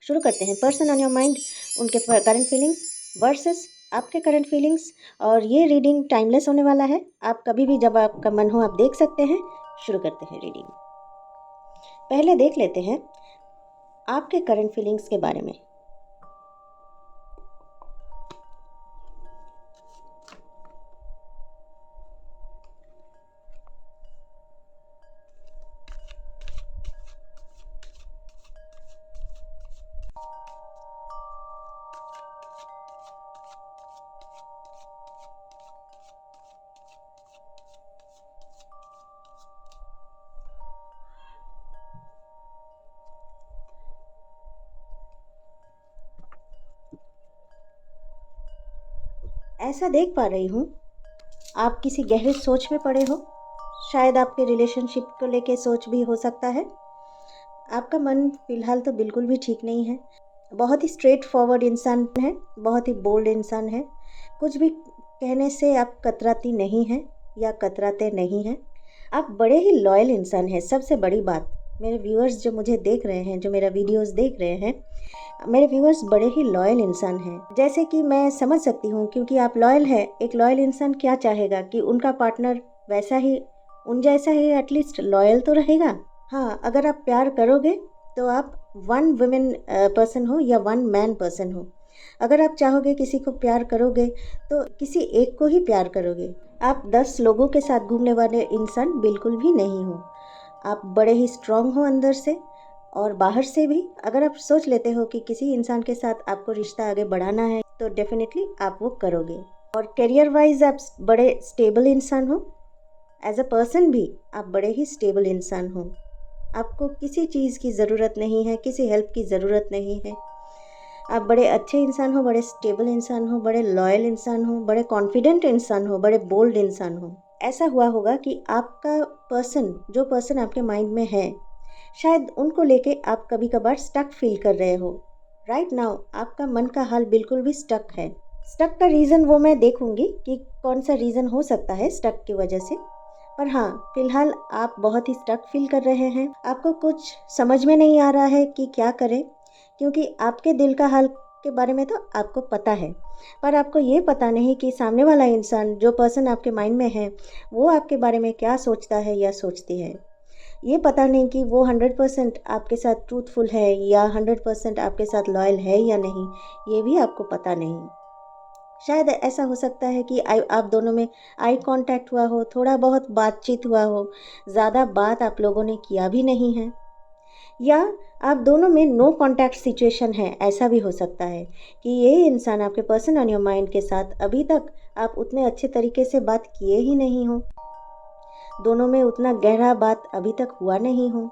शुरू करते हैं। पर्सन ऑन योर माइंड, उनके करंट फीलिंग्स वर्सेस आपके करंट फीलिंग्स। और ये रीडिंग टाइमलेस होने वाला है। आप कभी भी जब आपका मन हो आप देख सकते हैं। शुरू करते हैं रीडिंग। पहले देख लेते हैं आपके करंट फीलिंग्स के बारे में। ऐसा देख पा रही हूँ आप किसी गहरी सोच में पड़े हो। शायद आपके रिलेशनशिप को लेके सोच भी हो सकता है। आपका मन फिलहाल तो बिल्कुल भी ठीक नहीं है। बहुत ही स्ट्रेट फॉरवर्ड इंसान है, बहुत ही बोल्ड इंसान है। कुछ भी कहने से आप कतराती नहीं हैं या कतराते नहीं हैं। आप बड़े ही लॉयल इंसान हैं। सबसे बड़ी बात, मेरे व्यूअर्स जो मुझे देख रहे हैं, जो मेरा वीडियोस देख रहे हैं, मेरे व्यूअर्स बड़े ही लॉयल इंसान हैं। जैसे कि मैं समझ सकती हूँ, क्योंकि आप लॉयल हैं। एक लॉयल इंसान क्या चाहेगा कि उनका पार्टनर वैसा ही, उन जैसा ही एटलीस्ट लॉयल तो रहेगा। हाँ, अगर आप प्यार करोगे तो आप वन वुमेन पर्सन हो या वन मैन पर्सन हो। अगर आप चाहोगे किसी को प्यार करोगे तो किसी एक को ही प्यार करोगे। आप 10 लोगों के साथ घूमने वाले इंसान बिल्कुल भी नहीं हो। आप बड़े ही स्ट्रांग हो अंदर से और बाहर से भी। अगर आप सोच लेते हो कि किसी इंसान के साथ आपको रिश्ता आगे बढ़ाना है तो डेफिनेटली आप वो करोगे। और करियर वाइज आप बड़े स्टेबल इंसान हो। एज अ पर्सन भी आप बड़े ही स्टेबल इंसान हो। आपको किसी चीज़ की ज़रूरत नहीं है, किसी हेल्प की ज़रूरत नहीं है। आप बड़े अच्छे इंसान हो, बड़े स्टेबल इंसान हो, बड़े लॉयल इंसान हो, बड़े कॉन्फिडेंट इंसान हो, बड़े बोल्ड इंसान हो। ऐसा हुआ होगा कि आपका पर्सन, जो पर्सन आपके माइंड में है, शायद उनको लेके आप कभी कभार स्टक फील कर रहे हो। राइट नाउ आपका मन का हाल बिल्कुल भी स्टक है। स्टक का रीज़न वो मैं देखूंगी कि कौन सा रीज़न हो सकता है स्टक की वजह से। पर हाँ, फिलहाल आप बहुत ही स्टक फील कर रहे हैं। आपको कुछ समझ में नहीं आ रहा है कि क्या करें, क्योंकि आपके दिल का हाल के बारे में तो आपको पता है, पर आपको ये पता नहीं कि सामने वाला इंसान, जो पर्सन आपके माइंड में है, वो आपके बारे में क्या सोचता है या सोचती है। ये पता नहीं कि वो 100% आपके साथ ट्रूथफुल है या 100% आपके साथ लॉयल है या नहीं, ये भी आपको पता नहीं। शायद ऐसा हो सकता है कि आप दोनों में आई कांटेक्ट हुआ हो, थोड़ा बहुत बातचीत हुआ हो, ज़्यादा बात आप लोगों ने किया भी नहीं है, या आप दोनों में नो कांटेक्ट सिचुएशन है। ऐसा भी हो सकता है कि ये इंसान, आपके पर्सन ऑन योर माइंड के साथ अभी तक आप उतने अच्छे तरीके से बात किए ही नहीं हो, दोनों में उतना गहरा बात अभी तक हुआ नहीं हो,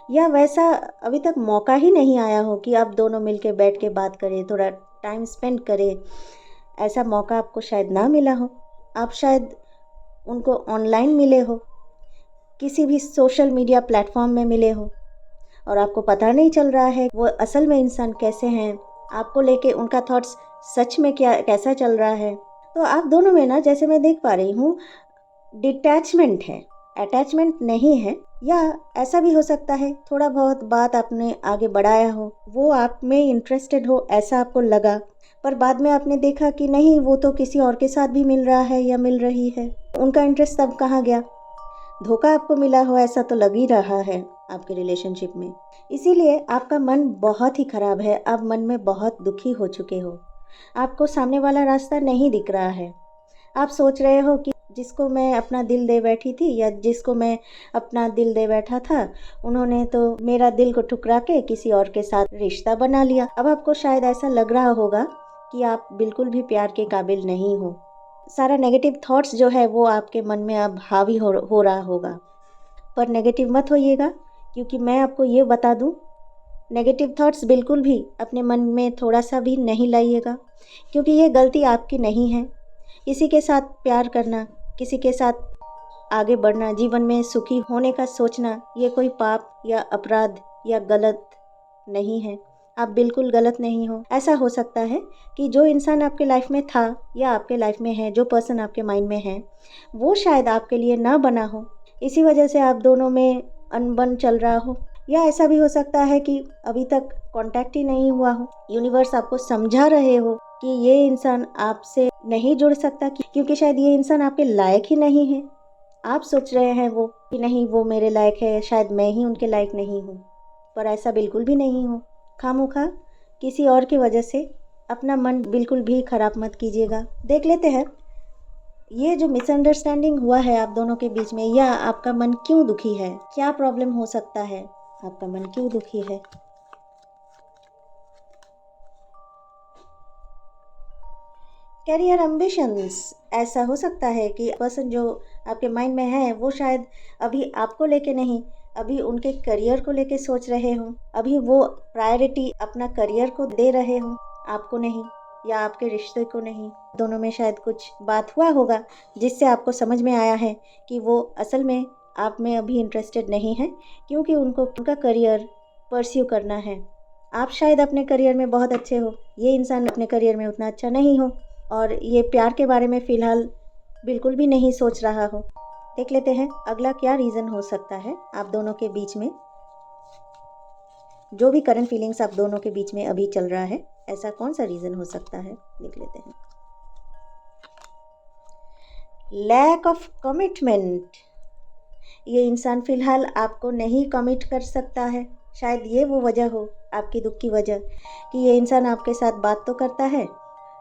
या वैसा अभी तक मौका ही नहीं आया हो कि आप दोनों मिलके बैठ के बात करें, थोड़ा टाइम स्पेंड करें। ऐसा मौका आपको शायद ना मिला हो। आप शायद उनको ऑनलाइन मिले हो, किसी भी सोशल मीडिया प्लेटफॉर्म में मिले हो, और आपको पता नहीं चल रहा है वो असल में इंसान कैसे हैं, आपको लेके उनका थॉट्स सच में क्या कैसा चल रहा है। तो आप दोनों में ना, जैसे मैं देख पा रही हूँ, डिटैचमेंट है, अटैचमेंट नहीं है। या ऐसा भी हो सकता है थोड़ा बहुत बात आपने आगे बढ़ाया हो, वो आप में इंटरेस्टेड हो, ऐसा आपको लगा, पर बाद में आपने देखा कि नहीं, वो तो किसी और के साथ भी मिल रहा है या मिल रही है। उनका इंटरेस्ट तब कहाँ गया? धोखा आपको मिला हो, ऐसा तो लग ही रहा है आपके रिलेशनशिप में। इसीलिए आपका मन बहुत ही खराब है। आप मन में बहुत दुखी हो चुके हो। आपको सामने वाला रास्ता नहीं दिख रहा है। आप सोच रहे हो कि जिसको मैं अपना दिल दे बैठी थी, या जिसको मैं अपना दिल दे बैठा था, उन्होंने तो मेरा दिल को ठुकरा के किसी और के साथ रिश्ता बना लिया। अब आपको शायद ऐसा लग रहा होगा कि आप बिल्कुल भी प्यार के काबिल नहीं हो। सारा नेगेटिव थॉट्स जो है वो आपके मन में अब हावी हो रहा होगा। पर नेगेटिव मत होइएगा, क्योंकि मैं आपको ये बता दूं, नेगेटिव थॉट्स बिल्कुल भी अपने मन में थोड़ा सा भी नहीं लाइएगा, क्योंकि ये गलती आपकी नहीं है। किसी के साथ प्यार करना, किसी के साथ आगे बढ़ना, जीवन में सुखी होने का सोचना, ये कोई पाप या अपराध या गलत नहीं है। आप बिल्कुल गलत नहीं हो। ऐसा हो सकता है कि जो इंसान आपके लाइफ में था या आपके लाइफ में है, जो पर्सन आपके माइंड में है, वो शायद आपके लिए ना बना हो। इसी वजह से आप दोनों में अनबन चल रहा हो, या ऐसा भी हो सकता है कि अभी तक कांटेक्ट ही नहीं हुआ हो। यूनिवर्स आपको समझा रहे हो कि ये इंसान आपसे नहीं जुड़ सकता क्योंकि शायद ये इंसान आपके लायक ही नहीं है। आप सोच रहे हैं वो कि नहीं वो मेरे लायक है, शायद मैं ही उनके लायक नहीं हूँ, पर ऐसा बिल्कुल भी नहीं हो। खामोखा किसी और की वजह से अपना मन बिल्कुल भी खराब मत कीजिएगा। देख लेते हैं ये जो मिसअंडरस्टैंडिंग हुआ है आप दोनों के बीच में, या आपका मन क्यों दुखी है, क्या प्रॉब्लम हो सकता है, आपका मन क्यों दुखी है। कैरियर एम्बिशंस, ऐसा हो सकता है कि पर्सन जो आपके माइंड में है वो शायद अभी आपको लेके नहीं, अभी उनके करियर को लेके सोच रहे हो। अभी वो प्रायोरिटी अपना करियर को दे रहे हो, आपको नहीं, या आपके रिश्ते को नहीं। दोनों में शायद कुछ बात हुआ होगा जिससे आपको समझ में आया है कि वो असल में आप में अभी इंटरेस्टेड नहीं है, क्योंकि उनको उनका करियर परस्यू करना है। आप शायद अपने करियर में बहुत अच्छे हो, ये इंसान अपने करियर में उतना अच्छा नहीं हो, और ये प्यार के बारे में फ़िलहाल बिल्कुल भी नहीं सोच रहा हो। देख लेते हैं अगला क्या रीज़न हो सकता है आप दोनों के बीच में। जो भी करंट फीलिंग्स आप दोनों के बीच में अभी चल रहा है, ऐसा कौन सा रीज़न हो सकता है, देख लेते हैं। लैक ऑफ कमिटमेंट, ये इंसान फ़िलहाल आपको नहीं कमिट कर सकता है। शायद ये वो वजह हो, आपकी दुख की वजह, कि ये इंसान आपके साथ बात तो करता है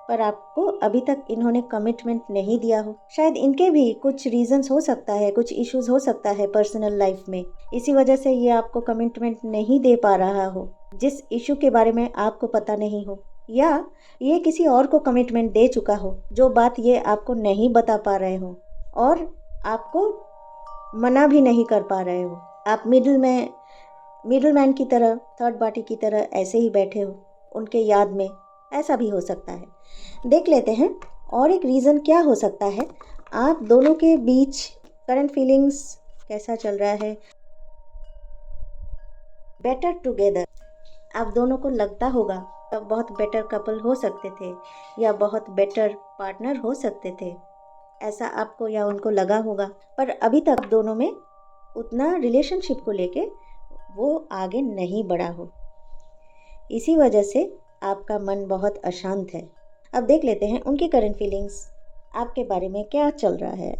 पर आपको अभी तक इन्होंने कमिटमेंट नहीं दिया हो। शायद इनके भी कुछ रीजंस हो सकता है, कुछ इश्यूज हो सकता है पर्सनल लाइफ में, इसी वजह से ये आपको कमिटमेंट नहीं दे पा रहा हो, जिस इशू के बारे में आपको पता नहीं हो, या ये किसी और को कमिटमेंट दे चुका हो जो बात ये आपको नहीं बता पा रहे हो, और आपको मना भी नहीं कर पा रहे हो। आप मिडिल मैन की तरह, थर्ड पार्टी की तरह ऐसे ही बैठे हो उनके याद में, ऐसा भी हो सकता है। देख लेते हैं और एक रीज़न क्या हो सकता है। आप दोनों के बीच करंट फीलिंग्स कैसा चल रहा है। बेटर टुगेदर, आप दोनों को लगता होगा अब बहुत बेटर कपल हो सकते थे, या बहुत बेटर पार्टनर हो सकते थे, ऐसा आपको या उनको लगा होगा, पर अभी तक दोनों में उतना रिलेशनशिप को लेके वो आगे नहीं बढ़ा हो, इसी वजह से आपका मन बहुत अशांत है। अब देख लेते हैं उनकी करंट फीलिंग्स आपके बारे में क्या चल रहा है।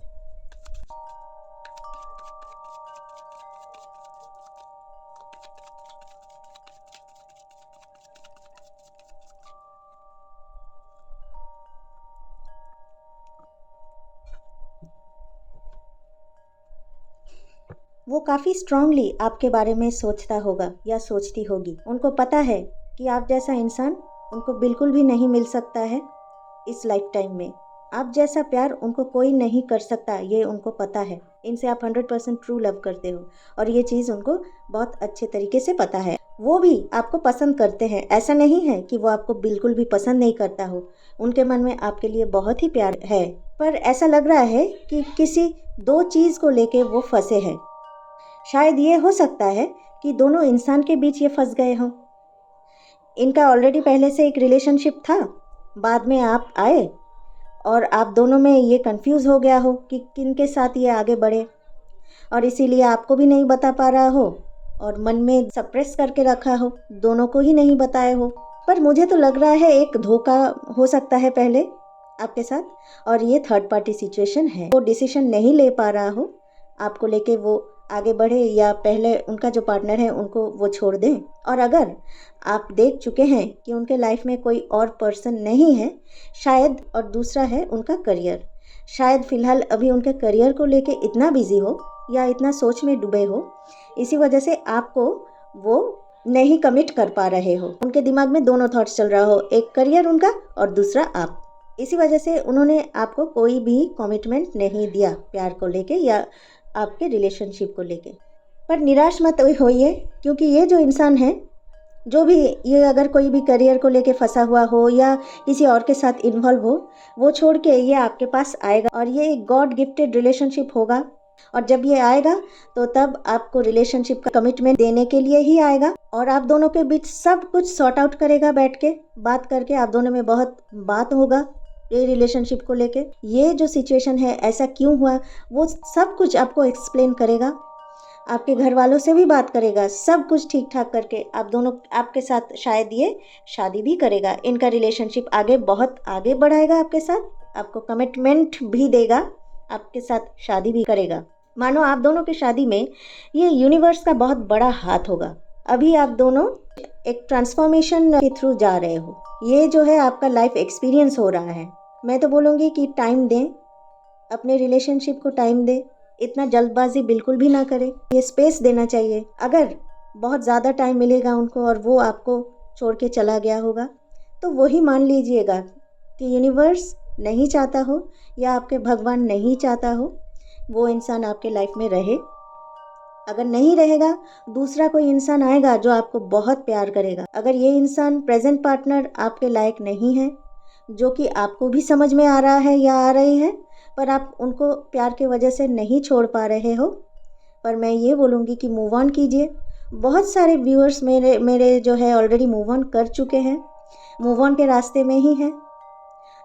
वो काफ़ी स्ट्रांगली आपके बारे में सोचता होगा या सोचती होगी। उनको पता है कि आप जैसा इंसान उनको बिल्कुल भी नहीं मिल सकता है इस लाइफ टाइम में। आप जैसा प्यार उनको कोई नहीं कर सकता, ये उनको पता है। इनसे आप 100% ट्रू लव करते हो, और ये चीज़ उनको बहुत अच्छे तरीके से पता है। वो भी आपको पसंद करते हैं, ऐसा नहीं है कि वो आपको बिल्कुल भी पसंद नहीं करता हो। उनके मन में आपके लिए बहुत ही प्यार है, पर ऐसा लग रहा है कि किसी दो चीज़ को लेके वो फंसे हैं। शायद ये हो सकता है कि दोनों इंसान के बीच ये फंस गए हों। इनका ऑलरेडी पहले से एक रिलेशनशिप था, बाद में आप आए और आप दोनों में ये कंफ्यूज हो गया हो कि किन के साथ ये आगे बढ़े, और इसीलिए आपको भी नहीं बता पा रहा हो और मन में सप्रेस करके रखा हो, दोनों को ही नहीं बताए हो। पर मुझे तो लग रहा है एक धोखा हो सकता है पहले आपके साथ, और ये थर्ड पार्टी सिचुएशन है। वो डिसीजन नहीं ले पा रहा हो आपको लेके वो आगे बढ़े, या पहले उनका जो पार्टनर है उनको वो छोड़ दें। और अगर आप देख चुके हैं कि उनके लाइफ में कोई और पर्सन नहीं है शायद, और दूसरा है उनका करियर, शायद फ़िलहाल अभी उनके करियर को लेके इतना बिजी हो या इतना सोच में डूबे हो, इसी वजह से आपको वो नहीं कमिट कर पा रहे हो। उनके दिमाग में दोनों थॉट्स चल रहा हो, एक करियर उनका और दूसरा आप। इसी वजह से उन्होंने आपको कोई भी कमिटमेंट नहीं दिया प्यार को लेके या आपके रिलेशनशिप को लेके। पर निराश मत होइए, क्योंकि ये जो इंसान है, जो भी ये अगर कोई भी करियर को लेके फंसा हुआ हो या किसी और के साथ इन्वॉल्व हो, वो छोड़ के ये आपके पास आएगा, और ये एक गॉड गिफ्टेड रिलेशनशिप होगा। और जब ये आएगा तो तब आपको रिलेशनशिप का कमिटमेंट देने के लिए ही आएगा, और आप दोनों के बीच सब कुछ सॉर्ट आउट करेगा, बैठ के बात करके आप दोनों में बहुत बात होगा ये रिलेशनशिप को लेके। ये जो सिचुएशन है, ऐसा क्यों हुआ, वो सब कुछ आपको एक्सप्लेन करेगा। आपके घर वालों से भी बात करेगा, सब कुछ ठीक ठाक करके आप दोनों आपके साथ शायद ये शादी भी करेगा। इनका रिलेशनशिप आगे बहुत आगे बढ़ाएगा आपके साथ, आपको कमिटमेंट भी देगा, आपके साथ शादी भी करेगा। मानो आप दोनों की शादी में ये यूनिवर्स का बहुत बड़ा हाथ होगा। अभी आप दोनों एक ट्रांसफॉर्मेशन के थ्रू जा रहे हो। ये जो है आपका लाइफ एक्सपीरियंस हो रहा है। मैं तो बोलूँगी कि टाइम दें, अपने रिलेशनशिप को टाइम दें, इतना जल्दबाजी बिल्कुल भी ना करें, ये स्पेस देना चाहिए। अगर बहुत ज़्यादा टाइम मिलेगा उनको और वो आपको छोड़ के चला गया होगा तो वही मान लीजिएगा कि यूनिवर्स नहीं चाहता हो या आपके भगवान नहीं चाहता हो वो इंसान आपके लाइफ में रहे। अगर नहीं रहेगा दूसरा कोई इंसान आएगा जो आपको बहुत प्यार करेगा। अगर ये इंसान प्रेजेंट पार्टनर आपके लायक नहीं है, जो कि आपको भी समझ में आ रहा है या आ रही है, पर आप उनको प्यार के वजह से नहीं छोड़ पा रहे हो, पर मैं ये बोलूँगी कि मूव ऑन कीजिए। बहुत सारे व्यूअर्स मेरे जो है ऑलरेडी मूव ऑन कर चुके हैं, मूव ऑन के रास्ते में ही हैं।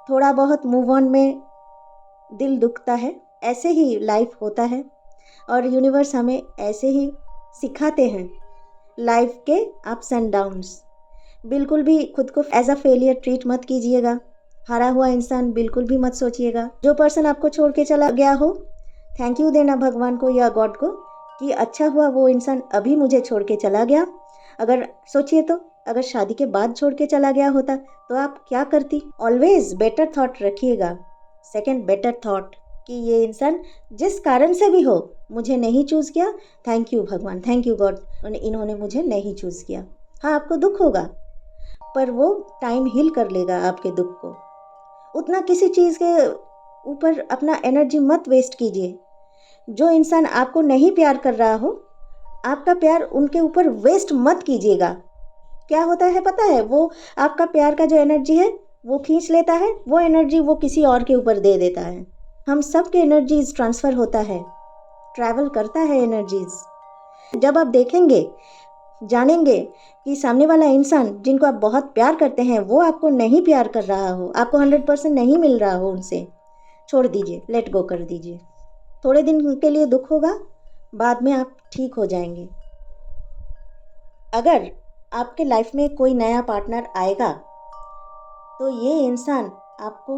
थोड़ा बहुत मूव ऑन में दिल दुखता है, ऐसे ही लाइफ होता है और यूनिवर्स हमें ऐसे ही सिखाते हैं लाइफ के अप्स एंड डाउन्स। बिल्कुल भी खुद को एज अ फेलियर ट्रीट मत कीजिएगा, हारा हुआ इंसान बिल्कुल भी मत सोचिएगा। जो पर्सन आपको छोड़ के चला गया हो, थैंक यू देना भगवान को या गॉड को कि अच्छा हुआ वो इंसान अभी मुझे छोड़ के चला गया। अगर सोचिए तो अगर शादी के बाद छोड़ के चला गया होता तो आप क्या करती। ऑलवेज बेटर थॉट रखिएगा, सेकंड बेटर थॉट कि ये इंसान जिस कारण से भी हो मुझे नहीं चूज़ किया, थैंक यू भगवान, थैंक यू गॉड, इन्होंने मुझे नहीं चूज़ किया। हाँ आपको दुख होगा पर वो टाइम हील कर लेगा आपके दुख को। उतना किसी चीज़ के ऊपर अपना एनर्जी मत वेस्ट कीजिए। जो इंसान आपको नहीं प्यार कर रहा हो आपका प्यार उनके ऊपर वेस्ट मत कीजिएगा। क्या होता है पता है, वो आपका प्यार का जो एनर्जी है वो खींच लेता है, वो एनर्जी वो किसी और के ऊपर दे देता है। हम सब के एनर्जीज ट्रांसफ़र होता है, ट्रैवल करता है एनर्जीज। जब आप देखेंगे जानेंगे कि सामने वाला इंसान जिनको आप बहुत प्यार करते हैं वो आपको नहीं प्यार कर रहा हो, आपको 100% नहीं मिल रहा हो उनसे, छोड़ दीजिए, लेट गो कर दीजिए। थोड़े दिन के लिए दुख होगा, बाद में आप ठीक हो जाएंगे। अगर आपके लाइफ में कोई नया पार्टनर आएगा तो ये इंसान आपको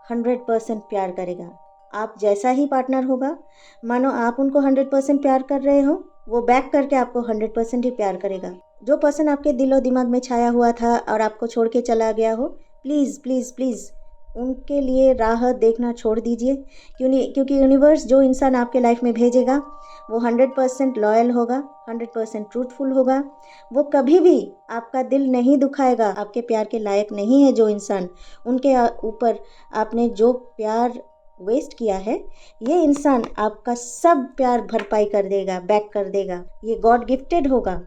100% प्यार करेगा। आप जैसा ही पार्टनर होगा, मानो आप उनको 100% प्यार कर रहे हो, वो बैक करके आपको 100% ही प्यार करेगा। जो पर्सन आपके दिलो दिमाग में छाया हुआ था और आपको छोड़ के चला गया हो, प्लीज़ प्लीज़ प्लीज़ उनके लिए राह देखना छोड़ दीजिए। क्योंकि यूनिवर्स जो इंसान आपके लाइफ में भेजेगा वो 100% लॉयल होगा, 100% ट्रूथफुल होगा। वो कभी भी आपका दिल नहीं दुखाएगा। आपके प्यार के लायक नहीं है जो इंसान, उनके ऊपर आपने जो प्यार वेस्ट किया है, ये इंसान आपका सब प्यार भरपाई कर देगा, बैक कर देगा। ये गॉड गिफ्टेड होगा,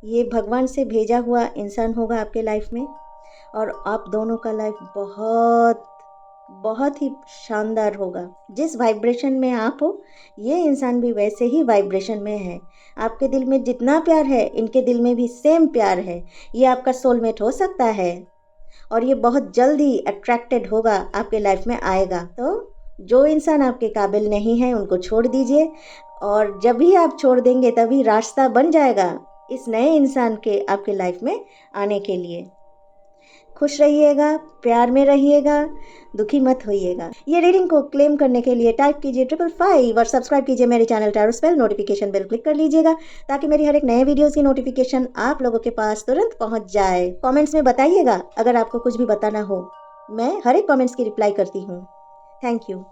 ये भगवान से भेजा हुआ इंसान होगा आपके लाइफ में और आप दोनों का लाइफ बहुत बहुत ही शानदार होगा। जिस वाइब्रेशन में आप हो ये इंसान भी वैसे ही वाइब्रेशन में है। आपके दिल में जितना प्यार है इनके दिल में भी सेम प्यार है। ये आपका सोलमेट हो सकता है और ये बहुत जल्द ही अट्रैक्टेड होगा, आपके लाइफ में आएगा। तो जो इंसान आपके काबिल नहीं है उनको छोड़ दीजिए और जब भी आप छोड़ देंगे तभी रास्ता बन जाएगा इस नए इंसान के आपके लाइफ में आने के लिए। खुश रहिएगा, प्यार में रहिएगा, दुखी मत होइएगा। ये रीडिंग को क्लेम करने के लिए टाइप कीजिए 555 और सब्सक्राइब कीजिए मेरे channel tarot spell. Notification bell click कर लीजिएगा ताकि मेरी हर एक नए वीडियोस की नोटिफिकेशन आप लोगों के पास तुरंत पहुंच जाए। कमेंट्स में बताइएगा अगर आपको कुछ भी बताना हो, मैं हर एक कमेंट्स की रिप्लाई करती हूँ। Thank you.